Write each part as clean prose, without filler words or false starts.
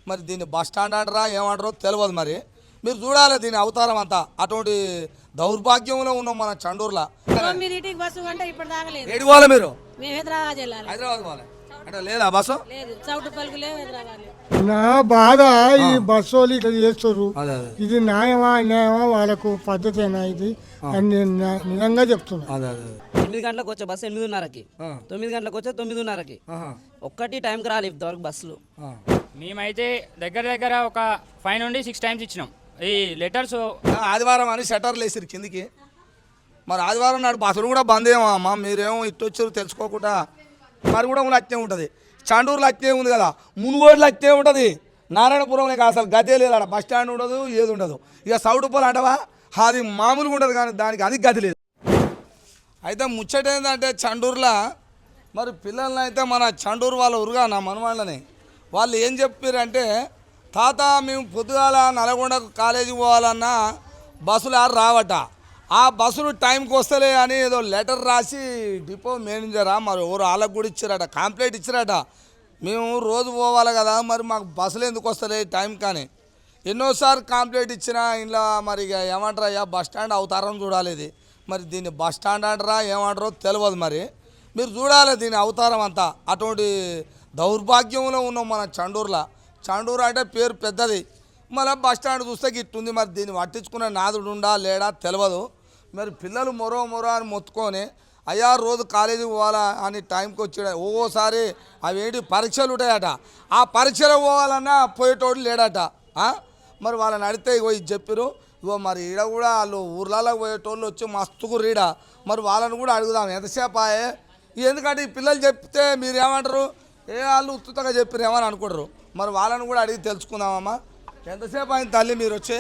మరి దీన్ని bus stand అంటారా ఏమంటారో తెలియదు. మరి మీరు చూడాలి దీని అవతారం అంతా. అటువంటి దౌర్భాగ్యంలో ఉన్నాం మన చండూరులో. బస్సు అంటే ఇప్పుడు దాగలేదు. ఏడు పోవాలి మీరు? మేము హైదరాబాద్ వెళ్ళాలి. హైదరాబాద్ పోవాలి అంటే లేదా బస్సు? లేదు, చౌటుపల్లికి లేవు, హైదరాబాద్. నా బాధ ఈ బస్సు వాళ్ళు ఇట్లా చేస్తారు. ఇది న్యాయమా అన్యాయమా, వాళ్ళకు పద్ధతేనా ఇది అని నేను నిజంగా చెప్తున్నా. 9 గంటలకు వచ్చే బస్సు 8:30కి, 9 గంటలకు వచ్చే 9:30కి. ఒక్కటి టైంకి రాలి ఇంతవరకు బస్సులు. మేమైతే దగ్గర ఒక 5 నుండి 6 టైమ్స్ ఇచ్చినాం ఈ లెటర్స్. ఆదివారం అని షట్టర్లు వేసారు కిందికి. మరి ఆదివారం నాడు బస్సులు కూడా బంద్ ఏమో అమ్మ, మీరేమో ఇటు వచ్చారు తెలుసుకోకుండా. మరి కూడా అట్నే ఉంటుంది, చాండూరులో అట్నే ఉంది కదా, మునుగోడులో అట్నే ఉంటుంది, నారాయణపురంలో అసలు గతే లేదు. అక్కడ బస్ స్టాండ్ ఉండదు, ఏది ఉండదు. ఇక సౌటుపల్లి అంటవా అది మామూలుగా ఉంటుంది, కానీ దానికి అది గతి లేదు. అయితే ముచ్చట ఏంటంటే చండూరులో మరి పిల్లల్ని అయితే మన చండూరు వాళ్ళ ఉరుగా నా మనవాళ్ళని వాళ్ళు ఏం చెప్పారంటే, తాత మేము పొద్దుగాల నల్గొండకు కాలేజీకి పోవాలన్నా బస్సులు ఆరు రావట, ఆ బస్సులు టైంకి వస్తలే అని ఏదో లెటర్ రాసి డిపో మేనేజరా మరి ఎవరు వాళ్ళకు కూడా ఇచ్చారట, కంప్లైంట్ ఇచ్చారట. మేము రోజు పోవాలి కదా, మరి మాకు బస్సులు ఎందుకు వస్తలే టైం కానీ. ఎన్నోసార్లు కంప్లైంట్ ఇచ్చినా ఇంట్లో మరి ఇక ఏమంటారు అయ్యా బస్ స్టాండ్ అవతారం చూడాలి. ఇది మరి దీన్ని బస్ స్టాండ్ అంటారా ఏమంటారో తెలియదు. మరి మీరు చూడాలి దీని అవతారం అంతా. అటువంటి దౌర్భాగ్యంలో ఉన్నాం మన చండూరులో. చండూరు అంటే పేరు పెద్దది, మళ్ళీ బస్ స్టాండ్ చూస్తే గిట్టుంది. మరి దీన్ని పట్టించుకునే నాదుడు ఉండా లేడా తెలియదు. మరి పిల్లలు మొరో అని మొత్తుకొని అయ్యా రోజు కాలేజీకి పోవాలా అని టైంకి వచ్చాడు. ఒక్కోసారి అవేంటి పరీక్షలు ఉంటాయట, ఆ పరీక్షలు పోవాలన్నా పోయేటోడు లేడట. మరి వాళ్ళని అడిగితే ఇగో ఇది చెప్పారు. ఇగో మరి ఈడ కూడా వాళ్ళు ఊర్లలో పోయేటోళ్ళు వచ్చి మస్తుకు రీడ. మరి వాళ్ళని కూడా అడుగుదాం ఎంతసేపు ఆయే. ఎందుకంటే ఈ పిల్లలు చెప్తే మీరు ఏమంటారు, వాళ్ళు ఉత్తుతగా చెప్పారు ఏమని అనుకుంటారు. మరి వాళ్ళని కూడా అడిగి తెలుసుకుందామమ్మా. ఎంతసేపు అయింది తల్లి మీరు వచ్చి?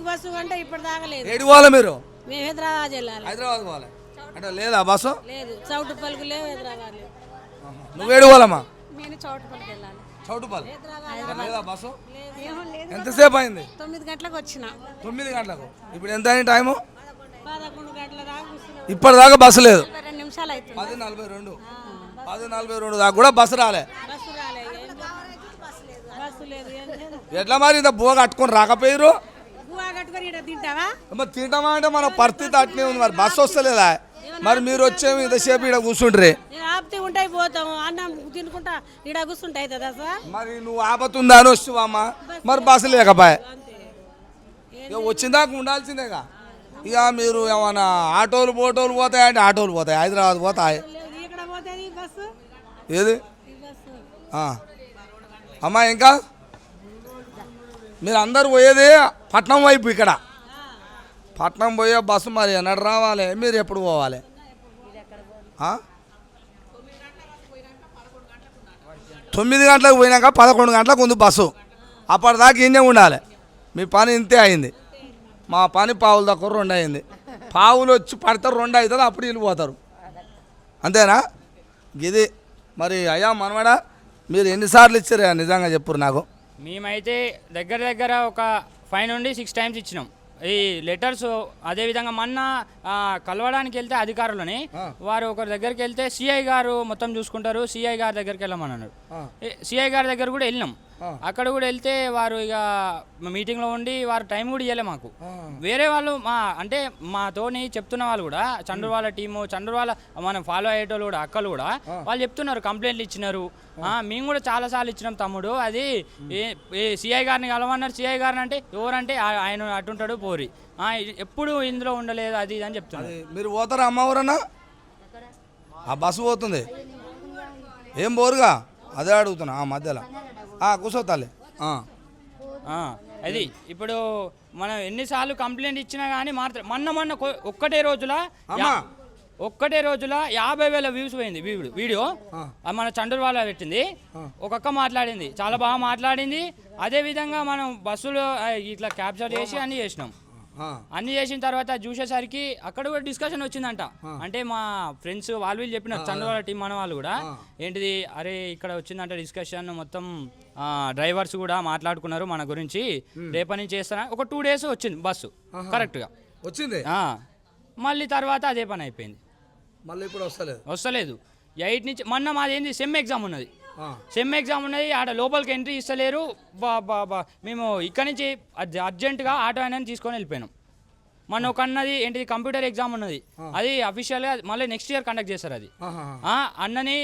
బస్సు అంటే ఇప్పుడు దాగలేదు. ఏడు పోవాలి మీరు? మేము హైదరాబాద్ వెళ్ళాలి. హైదరాబాద్ పోవాలి అంటే లేదా బస్సు? లేదు, చౌటుపల్లికి లేవు, హైదరాబాద్ లేవు. నువ్వేడు పోవాలమ్మా? నేను చౌటుపల్లికి వెళ్ళాలి. చౌటుపల్లి లేదా బస్సు? ఎంతసేపు అయింది? 9 గంటలకు వచ్చిన. 9 గంటలకు. ఇప్పుడు ఎంత అయింది టైము? 11 గంటల దాకా. ఇప్పటిదాకా బస్సు లేదు. 2 నిమిషాలు అవుతుంది. 10:42 10:42 దాకా కూడా బస్సు రాలే. బస్సు రాలే, బస్సు లేదు. ఎట్లా మరి ఇంత బువ కట్టుకొని రాకపోయారు? బువ కట్టుకొని ఇక్కడ తింటావా? మరి తింటామా అంటే మన పరిస్థితి అట్నే ఉంది. మరి బస్సు వస్తలేదా? మరి మీరు వచ్చేమి ఇంతసేపు ఇక్కడ కూర్చుంటారే? ఆపితే ఉంటాయి, పోతాము అన్నం తినుకుంటా ఇక్కడ కూర్చుంటాయి కదా సార్. మరి నువ్వు ఆపతుందా అని వస్తువమ్మా? మరి బస్సు లేకపోయా ఇక వచ్చిందాక ఉండాల్సిందేగా. ఇక మీరు ఏమన్నా ఆటోలు బోటోలు పోతాయంటే ఆటోలు పోతాయి, హైదరాబాద్ పోతాయి. ఇక్కడ పోతుంది బస్సు. ఏది అమ్మా? ఇంకా మీరు అందరు పోయేది పట్నం వైపు. ఇక్కడ పట్నం పోయే బస్సు మరి ఎన్నడు రావాలి, మీరు ఎప్పుడు పోవాలి? 9 గంటలకు పోయినాక 11 గంటలకు ఉంది బస్సు. అప్పటిదాకా ఇన్నే ఉండాలి. మీ పని ఇంతే అయింది. మా పని పావులు తక్కువ 2 అయింది. పావులు వచ్చి పడతారు 2 అవుతుంది, అప్పుడు వెళ్ళిపోతారు. అంతేనా? ఇది మరి అయ్యా మనవాడా మీరు ఎన్నిసార్లు ఇచ్చారు నిజంగా చెప్పురు నాకు? మేమైతే దగ్గర ఒక 5 నుండి 6 టైమ్స్ ఇచ్చినాం ఈ లెటర్స్. అదేవిధంగా మొన్న కలవడానికి వెళ్తే అధికారులని వారు ఒకరి దగ్గరికి వెళ్తే సిఐ గారు మొత్తం చూసుకుంటారు, సిఐ గారి దగ్గరికి వెళ్ళమన్నారు. సిఐ గారి దగ్గర కూడా వెళ్ళినాం. అక్కడ కూడా వెళ్తే వారు ఇక మీటింగ్లో ఉండి వారు టైం కూడా ఇవ్వలే మాకు. వేరే వాళ్ళు అంటే మాతోని చెప్తున్న వాళ్ళు కూడా చండ్రు వాళ్ళ టీము, చండ్రు వాళ్ళ మనం ఫాలో అయ్యేటోళ్ళు కూడా అక్కలు కూడా వాళ్ళు చెప్తున్నారు, కంప్లైంట్లు ఇచ్చినారు. మేము కూడా చాలాసార్లు ఇచ్చినాం తమ్ముడు, అది సిఐ గారిని కలవన్నారు. సిఐ గారిని అంటే ఎవరంటే ఆయన అటుంటాడు పోరి, ఎప్పుడు ఇందులో ఉండలేదు అది ఇది అని చెప్తున్నారు. మీరు పోతారా అమ్మ ఊరన్నా? ఆ బస్సు పోతుంది ఏం బోరుగా అదే అడుగుతున్నా. మధ్యలో కూర్చోతాలే. అది ఇప్పుడు మనం ఎన్నిసార్లు కంప్లైంట్ ఇచ్చినా కానీ మొన్న ఒక్కటే రోజుల 50,000 వ్యూస్ పోయింది వీడియో. మన చండూరు వాళ్ళ పెట్టింది. ఒక్కొక్క మాట్లాడింది, చాలా బాగా మాట్లాడింది. అదే విధంగా మనం బస్సులో ఇట్లా క్యాప్చర్ చేసి అన్ని చేసినాం. అన్ని చేసిన తర్వాత చూసేసరికి అక్కడ కూడా డిస్కషన్ వచ్చిందంట. అంటే మా ఫ్రెండ్స్ వాళ్ళు వీళ్ళు చెప్పినారు, చంద్రబాబు టీం మన వాళ్ళు కూడా ఏంటిది అరే ఇక్కడ వచ్చిందంట డిస్కషన్, మొత్తం డ్రైవర్స్ కూడా మాట్లాడుకున్నారు మన గురించి, రేపటి నుంచి చేస్తారా. ఒక 2 days వచ్చింది బస్సు కరెక్ట్గా వచ్చింది. మళ్ళీ తర్వాత అదే పని అయిపోయింది. మళ్ళీ ఇప్పుడు వస్తలేదు. వస్తలేదు. 8 నుంచి మొన్న మాది ఏంది సెమ్ ఎగ్జామ్ ఉన్నది. సెమ్ ఎగ్జామ్ ఉన్నది, ఆడ లోపలికి ఎంట్రీ ఇస్తలేరు. మేము ఇక్కడ నుంచి అర్జెంటుగా ఆటో అయినా తీసుకొని వెళ్ళిపోయినాం. మొన్న ఒక అన్నది ఏంటిది కంప్యూటర్ ఎగ్జామ్ ఉన్నది, అది అఫీషియల్గా మళ్ళీ నెక్స్ట్ ఇయర్ కండక్ట్ చేస్తారు. అది అన్నని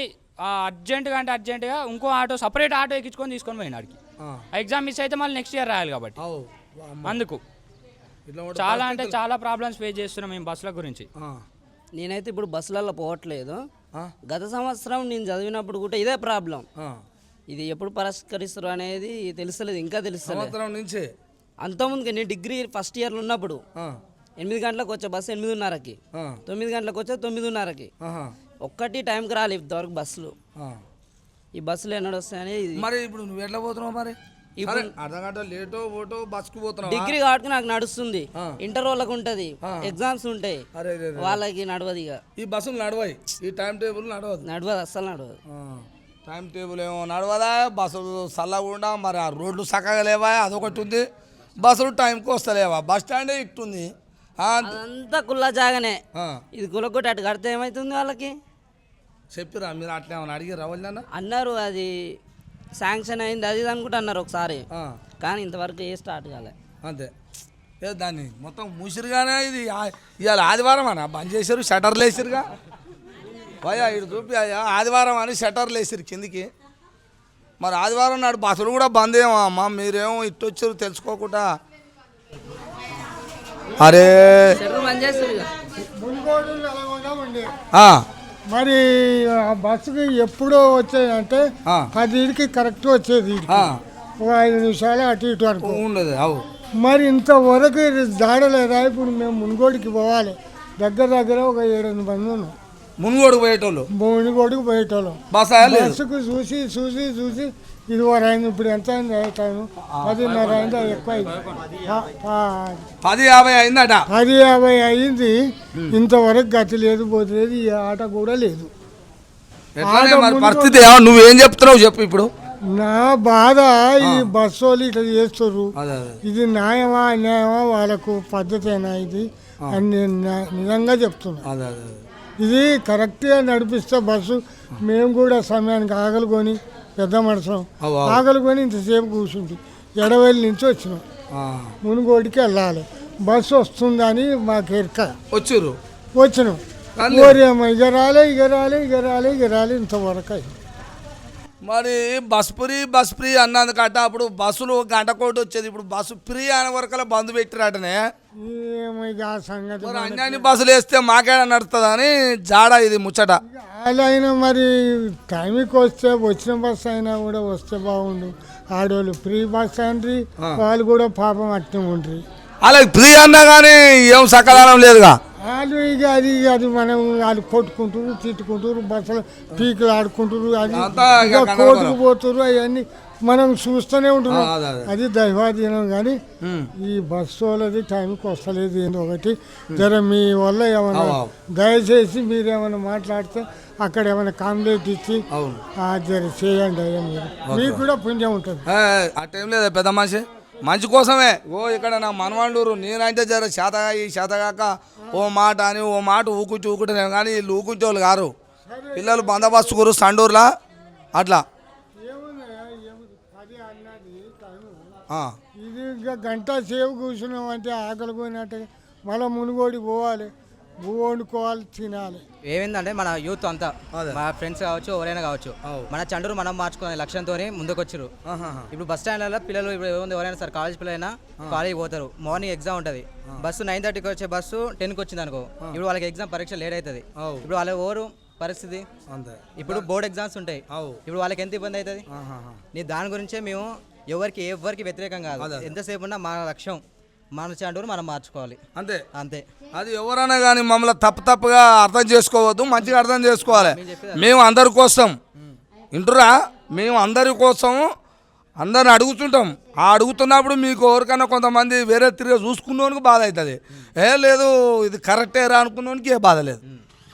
అర్జెంటుగా అంటే అర్జెంటుగా ఇంకో ఆటో సపరేట్ ఆటో ఎక్కించుకొని తీసుకొని పోయిన ఆడికి. ఎగ్జామ్ మిస్ అయితే మళ్ళీ నెక్స్ట్ ఇయర్ రాయాలి కాబట్టి అందుకు చాలా అంటే చాలా ప్రాబ్లమ్స్ ఫేస్ చేస్తున్నాం మేము బస్సుల గురించి. నేనైతే ఇప్పుడు బస్సులలో పోవట్లేదు. గత సంవత్సరం నేను చదివినప్పుడు కూడా ఇదే ప్రాబ్లం. ఇది ఎప్పుడు పరిష్కరిస్తారు అనేది తెలుస్తలేదు, ఇంకా తెలుస్తలేదు. నుంచి అంతకుముందుకి నేను డిగ్రీ ఫస్ట్ ఇయర్లో ఉన్నప్పుడు 8 గంటలకు వచ్చే బస్సు 8:30కి, 9 గంటలకు వచ్చే 9:30కి. ఒక్కటి టైంకి రాలేదు ఇంతవరకు బస్సులు. ఈ బస్సులు ఎన్నడు వస్తాయని. మరి ఇప్పుడు నువ్వు ఎట్లా పోతున్నావు? మరి ఇప్పుడు అర్ధగంట లేటో ఓటో బస్కు పోతున్నావు. డిగ్రీ కాబట్టి నాకు నడుస్తుంది, ఇంటర్ వాళ్ళకి ఉంటుంది, ఎగ్జామ్స్ ఉంటాయి, వాళ్ళకి నడవదు. ఇక ఈ బస్సులు నడవాయి, ఈ టైం టేబుల్ నడవదు, అస్సలు నడవదు. టైం టేబుల్ ఏమో నడవదా, బస్సులు చల్లకుండా, మరి ఆ రోడ్లు చక్కగా లేవా, అదొకటి ఉంది. బస్సులు టైంకి వస్తలేవా, బస్ స్టాండే ఇట్టుంది. అదంతా కుల్ల జాగానే. ఇది కులకొట్టి అటు కడితే ఏమవుతుంది వాళ్ళకి? చెప్పిరా మీరు అట్లా ఏమన్నా అడిగి రావాలన్నా అన్నారు, అది శాంక్షన్ అయింది అది ఇది అనుకుంటా అన్నారు ఒకసారి, కానీ ఇంతవరకు ఏ స్టార్ట్ కాలే. అంతే, దాన్ని మొత్తం మూసిరుగానే. ఇది ఇవాళ ఆదివారం అన్న బంద్ చేశారు, షటర్లు వేసిరుగా. భయ్యా ఇటు చూపి అయ్యా, ఆదివారం అని షటర్లు వేసిరు కిందికి. మరి ఆదివారం నాడు బస్సులు కూడా బంద్ ఏమో అమ్మ, మీరేమో ఇటు వచ్చారు తెలుసుకోకుండా. అరే మరి ఆ బస్సుకి ఎప్పుడో వచ్చేదంటే 10కి కరెక్ట్ వచ్చేది, ఒక 5 నిమిషాలు అటు ఇటు అనుకో ఉండదు. మరి ఇంతవరకు దాడలేదా? ఇప్పుడు మేము మునుగోడికి పోవాలి, దగ్గర ఒక 7-8 మంది ఉన్నాం. మునుగోడుకు పోయేటోళ్ళు బస్సుకు చూసి ఇది అయింది. ఇప్పుడు ఎంత అయింది? టైం 10:30 అయింది, ఎక్కువ అయింది, 10:50 అయిందట. 10:50 అయింది. ఇంతవరకు గతి లేదు, పోతలేదు, ఈ ఆట కూడా లేదు. పరిస్థితి నువ్వేం చెప్తున్నావు చెప్పు. ఇప్పుడు నా బాధ, ఈ బస్సు వాళ్ళు ఇట్లా చేస్తారు, ఇది న్యాయమా అన్యాయమా, వాళ్ళకు పద్ధతేనా ఇది అని నేను నిజంగా చెప్తున్నా. ఇది కరెక్ట్గా నడిపిస్తే బస్సు, మేము కూడా సమయానికి ఆకలికొని పెద్ద మనసం ఆకలికొని ఇంతసేపు కూర్చుంది. ఎడవెల్లి నుంచి వచ్చినాం, మునుగోడికి వెళ్ళాలి, బస్సు వస్తుందని మాకు ఎరక వచ్చినాం. ఓరేమో ఇక రాలే ఇంతవరకు అయింది. మరి బస్ ఫ్రీ అన్నందుకట అప్పుడు బస్సులు గంట కోటి వచ్చేది, ఇప్పుడు బస్సు ఫ్రీ అనే వరకు బంద్ పెట్టిరటనే. ఏమో ఇక ఆ సంగతి, అన్ని బస్సులు వేస్తే మాకేడా నడుస్తుంది అని జాడ ఇది ముచ్చట. అయినా మరి టైంకి వస్తే, వచ్చిన బస్సు అయినా కూడా వస్తే బాగుండు. ఆడవాళ్ళు ఫ్రీ బస్ అండ్రి, వాళ్ళు కూడా పాపం అట్నే ఉండ్రి. అలాగే ఫ్రీ అన్నా కానీ ఏం సకాలం లేదుగా. వాళ్ళు ఇక అది మనం వాళ్ళు కొట్టుకుంటారు, తిట్టుకుంటారు, బస్సులు పీకులు ఆడుకుంటారు, అది కోర్టుకు పోతారు, అవన్నీ మనం చూస్తూనే ఉంటున్నాం. అది దైవాధీనం. కానీ ఈ బస్సు వాళ్ళది టైంకి వస్తలేదు. ఏందో ఒకటి జర మీ వల్ల ఏమైనా దయచేసి మీరు ఏమైనా మాట్లాడితే అక్కడ ఏమైనా కాంప్లైంట్ ఇచ్చి జర చేయండి అయ్యా, మీకు కూడా పుణ్యం ఉంటుంది. ఆ టైం లేదా పెద్ద మనిషి మంచి కోసమే. ఇక్కడ నా మనవాళ్ళూరు నేనంటే జర శాతగాక ఓ మాట అని ఓ మాట ఊకుంటే కానీ వీళ్ళు ఊకుంటోళ్ళు గారు. పిల్లలు బందోబస్తుకురు సండూరులా అట్లా. ఇది ఇంకా గంట సేపు కూర్చున్నాం అంటే ఆకలి పోయినట్టు. మళ్ళీ మునుగోడికి పోవాలి, వండుకోవాలి, తినాలి. ఏమైందంటే మన యూత్ అంతా, మా ఫ్రెండ్స్ కావచ్చు, ఎవరైనా కావచ్చు, మన చండూరు మనం మార్చుకునే లక్ష్యంతో ముందుకు వచ్చారు. ఇప్పుడు బస్ స్టాండ్లలో పిల్లలు ఇప్పుడు ఎవరైనా సరే కాలేజ్ పిల్లలైనా కాలేజీకి పోతారు. మార్నింగ్ ఎగ్జామ్ ఉంటుంది, బస్సు 9:30కి వచ్చే బస్సు 10కి వచ్చింది అనుకో, ఇప్పుడు వాళ్ళకి ఎగ్జామ్ పరీక్ష లేట్ అవుతుంది. ఇప్పుడు వాళ్ళ ఓరు పరిస్థితి ఇప్పుడు బోర్డ్ ఎగ్జామ్స్ ఉంటాయి, ఇప్పుడు వాళ్ళకి ఎంత ఇబ్బంది అవుతుంది. నీ దాని గురించే మేము ఎవరికి వ్యతిరేకం కాదు. ఎంతసేపు ఉన్నా మా లక్ష్యం మన చాండూరు మనం మార్చుకోవాలి, అంతే అంతే. అది ఎవరైనా కానీ మమ్మల్ని తప్పుగా అర్థం చేసుకోవద్దు, మంచిగా అర్థం చేసుకోవాలి. మేము అందరి కోసం వింటురా, మేము అందరి కోసం అందరిని అడుగుతుంటాం. ఆ అడుగుతున్నప్పుడు మీకు ఎవరికైనా కొంతమంది వేరే తిరిగి చూసుకున్నోనికి బాధ అవుతుంది. లేదు ఇది కరెక్టేరా అనుకున్నోనికి ఏ బాధ లేదు.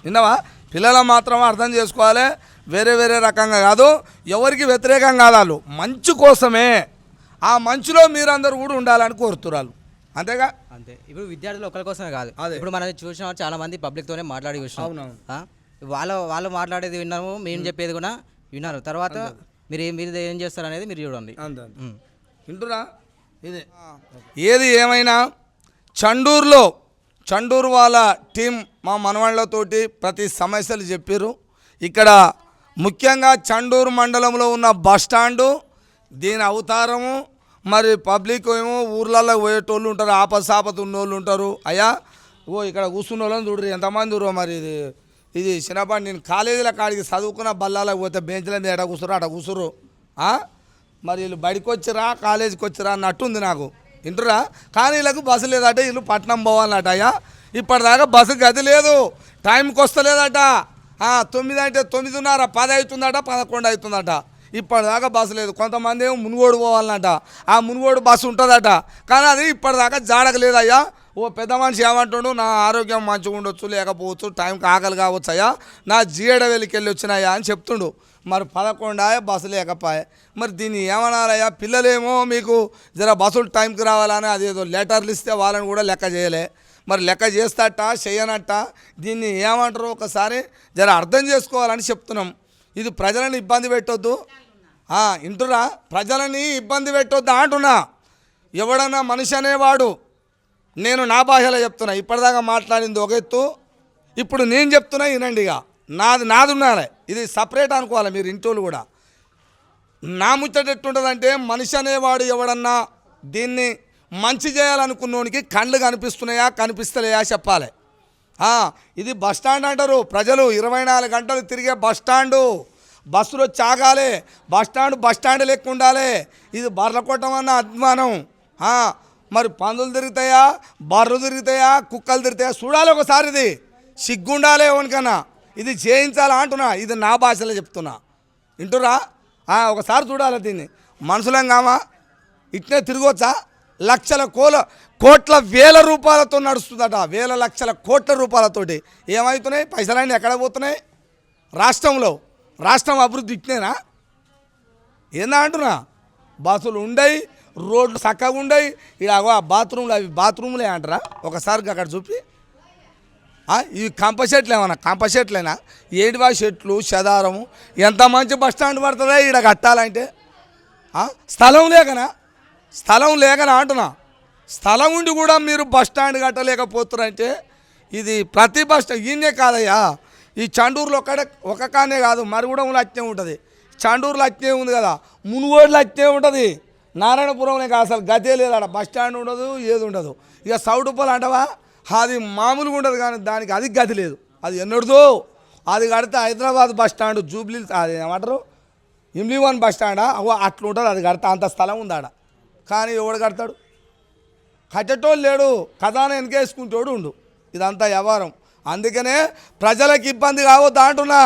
విన్నావా? పిల్లలు మాత్రం అర్థం చేసుకోవాలి, వేరే రకంగా కాదు, ఎవరికి వ్యతిరేకం కాదు. వాళ్ళు మంచి కోసమే, ఆ మంచిలో మీరందరూ కూడా ఉండాలని కోరుతున్నారు. అంతేగా. అంతే. ఇప్పుడు విద్యార్థులు ఒకరి కోసమే కాదు, అదే. ఇప్పుడు మనం చూసిన చాలా మంది పబ్లిక్ తోనే మాట్లాడి చూసినాం. అవునవును. వాళ్ళు మాట్లాడేది విన్నాము, మేము చెప్పేది కూడా విన్నారు. తర్వాత మీరు ఏం చేస్తారు అనేది మీరు చూడండి. అంతే వింటురా. ఇదే ఏది ఏమైనా చండూరు వాళ్ళ టీం మా మనవాళ్ళతోటి ప్రతి సమస్యలు చెప్పారు. ఇక్కడ ముఖ్యంగా చండూరు మండలంలో ఉన్న బస్టాండు, దీని అవతారము, మరి పబ్లిక్ ఏమో ఊర్లలో పోయేటోళ్ళు ఉంటారు, ఆపసాపత ఉన్నోళ్ళు ఉంటారు. అయ్యా ఇక్కడ కూర్చున్న వాళ్ళని చూడరు ఎంతమంది ఉరో. మరి ఇది చిన్నపాటి నేను కాలేజీల కాడికి చదువుకున్న బల్లాలకు పోతే బెంచ్ల మీద ఎట కూర్చురు అట కూర్చురు. మరి వీళ్ళు బడికి వచ్చిరా కాలేజీకి వచ్చిరా అన్నట్టుంది నాకు. వింటురా. కానీ వీళ్ళకు బస్సు లేదట, వీళ్ళు పట్నం పోవాలన్నట. అయ్యా ఇప్పటిదాకా బస్సు గది లేదు, టైంకి వస్తలేదట. 9 అంటే 9:30, 10 అవుతుందట, 11 అవుతుందట. ఇప్పటిదాకా బస్సు లేదు. కొంతమంది ఏమో మునుగోడు పోవాలన్నట, ఆ మునుగోడు బస్సు ఉంటుందట. కానీ అది ఇప్పటిదాకా జాడకలేదయ్యా. ఓ పెద్ద మనిషి ఏమంటుండు, నా ఆరోగ్యం మంచిగా ఉండొచ్చు లేకపోవచ్చు, టైంకి ఆకలి కావచ్చు అయ్యా, నా జీడవెలికి వెళ్ళి వచ్చినాయా అని చెప్తుండు. మరి 11 బస్సు లేకపోయా. మరి దీన్ని ఏమనాలయ్యా? పిల్లలేమో మీకు జర బస్సులు టైంకి రావాలని అదేదో లెటర్లు ఇస్తే వాళ్ళని కూడా లెక్క చేయలే. మరి లెక్క చేస్తాట చేయనట్ట, దీన్ని ఏమంటారు ఒకసారి జర అర్థం చేసుకోవాలని చెప్తున్నాం. ఇది ప్రజలను ఇబ్బంది పెట్టొద్దు. ఇంటురా, ప్రజలని ఇబ్బంది పెట్టొద్దు అంటున్నా. ఎవడన్నా మనిషి అనేవాడు, నేను నా భాషలో చెప్తున్నా, ఇప్పటిదాకా మాట్లాడింది ఒక ఎత్తు, ఇప్పుడు నేను చెప్తున్నా వినండి. ఇక నాది ఉన్నాలే, ఇది సపరేట్ అనుకోవాలి మీరు ఇంటోళ్ళు కూడా. నా ముచ్చట ఎట్టుంటుందంటే, మనిషి అనేవాడు ఎవడన్నా దీన్ని మంచి చేయాలనుకున్నోనికి కళ్ళు కనిపిస్తున్నాయా కనిపిస్తలేయా చెప్పాలి. ఇది బస్టాండ్ అంటారు ప్రజలు, 24 గంటలు తిరిగే బస్టాండు. బస్సులు వచ్చి ఆగాలి, బస్టాండ్ లెక్క ఉండాలి. ఇది బర్రెల కొట్టం అన్న అభిమానం. మరి పందులు తిరుగుతాయా, బర్రెలు తిరుగుతాయా, కుక్కలు తిరుగుతాయా చూడాలి ఒకసారి. ఇది సిగ్గుండాలి ఎవరికన్నా, ఇది చేయించాలా అంటున్నా. ఇది నా భాషలో చెప్తున్నా, వింటురా. ఒకసారి చూడాలి దీన్ని. మనుషులం కామా ఇట్నే తిరగవచ్చా? లక్షల కోట్ల వేల రూపాయలతో నడుస్తుందట, వేల లక్షల కోట్ల రూపాయలతోటి. ఏమవుతున్నాయి పైసలన్నీ ఎక్కడ పోతున్నాయి? రాష్ట్రం అభివృద్ధి ఇట్నేనా? ఏందా అంటున్నా. బస్సులు ఉండయి, రోడ్లు చక్కగా ఉండయి. ఇక్కడ బాత్రూమ్లు, అవి బాత్రూమ్లే అంటారా? ఒకసారి అక్కడ చూపి. ఇవి కంపషెట్లు ఏమన్నా కంపషెట్లేనా? ఏడివా చెట్లు చెదారము. ఎంత మంచి బస్ స్టాండ్ పడుతుందా ఇక్కడ కట్టాలంటే? స్థలం లేకనా అంటున్నా. స్థలం ఉండి కూడా మీరు బస్ స్టాండ్ కట్టలేకపోతున్నారంటే ఇది ప్రతి బస్ స్టాండ్ ఈయనే కాదయ్యా. ఈ చండూరులో ఒక కానే కాదు, మరుగుడంలో అట్నే ఉంటుంది, చండూరులో అట్నే ఉంది కదా, మునుగోడులో అట్నే ఉంటుంది, నారాయణపురంలో కాదు. అసలు గదే లేదు, బస్ స్టాండ్ ఉండదు, ఏది ఉండదు. ఇక సౌటుపల్ అంటవా, అది మామూలుగా ఉండదు. కానీ దానికి అది గది లేదు, అది ఎన్నడుదో. అది కడితే హైదరాబాద్ బస్ స్టాండ్, జూబ్లీ, అది ఏమంటారు ఇమ్లీ1 బస్ స్టాండా, అట్లా ఉంటుంది. అది కడితే అంత స్థలం ఉంది ఆడ. కానీ ఎవడు కడతాడు? కట్టేటోళ్ళు లేడు, ఖజానా వెనకేసుకుంటోడు ఉండు. ఇదంతా వ్యవహారం. అందుకనే ప్రజలకు ఇబ్బంది కావద్దు అంటున్నా.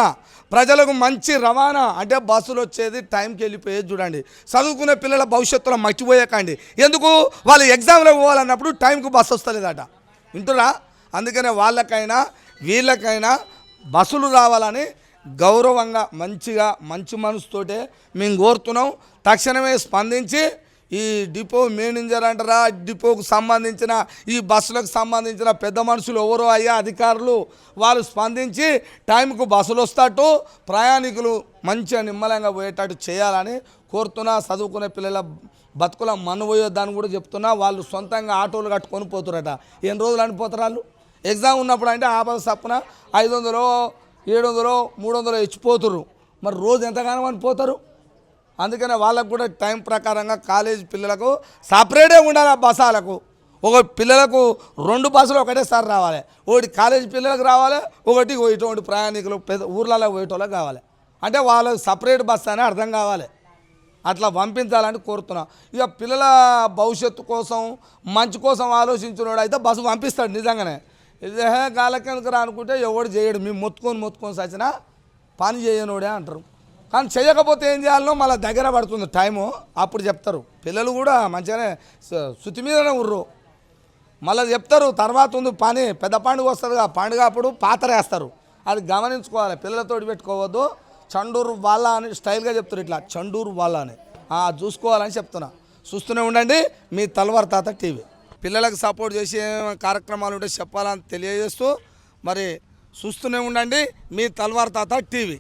ప్రజలకు మంచి రవాణా అంటే బస్సులు వచ్చేది టైంకి వెళ్ళిపోయేది చూడండి. చదువుకునే పిల్లల భవిష్యత్తులో మర్చిపోయాకండి. ఎందుకు? వాళ్ళు ఎగ్జామ్లో పోవాలన్నప్పుడు టైంకు బస్సు వస్తలేదట. వింటురా. అందుకనే వాళ్ళకైనా వీళ్ళకైనా బస్సులు రావాలని గౌరవంగా మంచిగా మంచి మనసుతోటే మేము కోరుతున్నాం. తక్షణమే స్పందించి ఈ డిపో మేనేజర్ అంటారా, డిపోకు సంబంధించిన ఈ బస్సులకు సంబంధించిన పెద్ద మనుషులు ఎవరో అయ్యా అధికారులు, వాళ్ళు స్పందించి టైంకు బస్సులు వస్తట్టు ప్రయాణికులు మంచిగా నిమ్మలంగా పోయేటట్టు చేయాలని కోరుతున్నా. చదువుకునే పిల్లల బతుకుల మన్ను పోయొద్దని కూడా చెప్తున్నా. వాళ్ళు సొంతంగా ఆటోలు కట్టుకొని పోతురట. ఎన్ని రోజులు అనిపోతారు వాళ్ళు? ఎగ్జామ్ ఉన్నప్పుడు అంటే ఆపద సప్పున 500, 700, 300 ఇచ్చిపోతురు. మరి రోజు ఎంతగానో అనిపోతారు. అందుకనే వాళ్ళకు కూడా టైం ప్రకారంగా కాలేజీ పిల్లలకు సపరేటే ఉండాలి. బస్సాలకు ఒక పిల్లలకు 2 బస్సులు ఒకటేసారి రావాలి. ఒకటి కాలేజీ పిల్లలకు రావాలి, ఒకటి ఇటువంటి ప్రయాణికులు పెద్ద ఊర్లలో పోయేటోళ్ళకి కావాలి. అంటే వాళ్ళకి సపరేట్ బస్సు అని అర్థం కావాలి. అట్లా పంపించాలని కోరుతున్నా. ఇక పిల్లల భవిష్యత్తు కోసం మంచి కోసం ఆలోచించినోడు అయితే బస్సు పంపిస్తాడు నిజంగానే. ఇదే గాలకెందుకు రా అనుకుంటే ఎవడు చేయడు. మేము మొత్తుకొని సచ్చినా పని చేయనోడే అంటారు. కానీ చేయకపోతే ఏం చేయాలనో మళ్ళీ దగ్గర పడుతుంది టైము, అప్పుడు చెప్తారు. పిల్లలు కూడా మంచిగానే శృతి మీదనే ఉర్రు, మళ్ళీ చెప్తారు తర్వాత ఉంది పని. పెద్ద పండుగ వస్తుంది, పండుగ అప్పుడు పాత్ర వేస్తారు. అది గమనించుకోవాలి, పిల్లలతోటి పెట్టుకోవద్దు. చండూరు వాళ్ళ అని స్టైల్గా చెప్తారు, ఇట్లా చండూరు వాళ్ళ అని చూసుకోవాలని చెప్తున్నా. చూస్తూనే ఉండండి మీ తల్వార్ తాత టీవీ. పిల్లలకు సపోర్ట్ చేసే కార్యక్రమాలు ఉంటే చెప్పాలని తెలియజేస్తూ మరి చూస్తూనే ఉండండి మీ తల్వార్ తాత టీవీ.